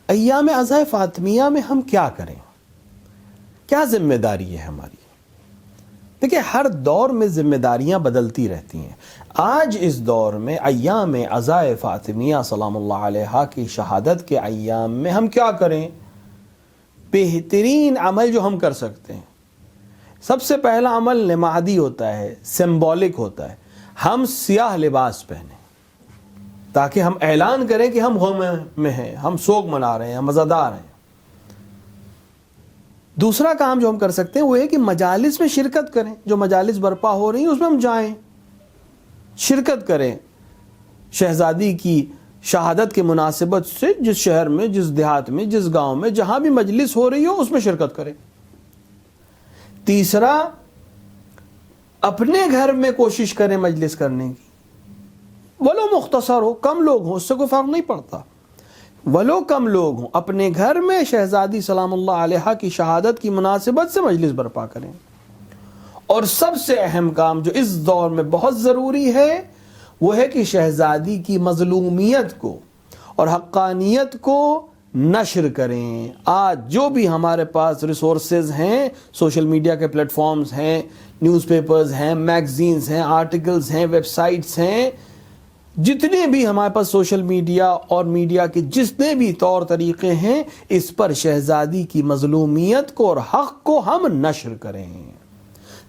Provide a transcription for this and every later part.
ایام ازاں فاطمیہ میں ہم کیا کریں، کیا ذمہ داری ہے ہماری؟ دیکھیں، ہر دور میں ذمہ داریاں بدلتی رہتی ہیں۔ آج اس دور میں ایام ازاں فاطمیہ سلام اللہ علیہا کی شہادت کے ایام میں ہم کیا کریں؟ بہترین عمل جو ہم کر سکتے ہیں، سب سے پہلا عمل نمادی ہوتا ہے، سمبولک ہوتا ہے۔ ہم سیاہ لباس پہنیں تاکہ ہم اعلان کریں کہ ہم غم میں ہیں، ہم سوگ منا رہے ہیں، ہم عزادار ہیں۔ دوسرا کام جو ہم کر سکتے ہیں وہ ہے کہ مجالس میں شرکت کریں، جو مجالس برپا ہو رہی ہیں اس میں ہم جائیں، شرکت کریں۔ شہزادی کی شہادت کے مناسبت سے جس شہر میں، جس دیہات میں، جس گاؤں میں جہاں بھی مجلس ہو رہی ہو اس میں شرکت کریں۔ تیسرا، اپنے گھر میں کوشش کریں مجلس کرنے کی، ولو مختصر ہو، کم لوگ ہوں، اس سے کوئی فرق نہیں پڑتا، ولو کم لوگ ہوں، اپنے گھر میں شہزادی سلام اللہ علیہا کی شہادت کی مناسبت سے مجلس برپا کریں۔ اور سب سے اہم کام جو اس دور میں بہت ضروری ہے وہ ہے کہ شہزادی کی مظلومیت کو اور حقانیت کو نشر کریں۔ آج جو بھی ہمارے پاس ریسورسز ہیں، سوشل میڈیا کے پلیٹ فارمز ہیں، نیوز پیپرز ہیں، میگزینز ہیں، آرٹیکلز ہیں، ویب سائٹس ہیں، جتنے بھی ہمارے پاس سوشل میڈیا اور میڈیا کے جتنے بھی طور طریقے ہیں، اس پر شہزادی کی مظلومیت کو اور حق کو ہم نشر کریں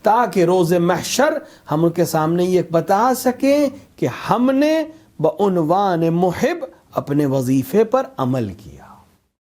تاکہ روز محشر ہم ان کے سامنے یہ بتا سکیں کہ ہم نے بعنوان محب اپنے وظیفے پر عمل کیا۔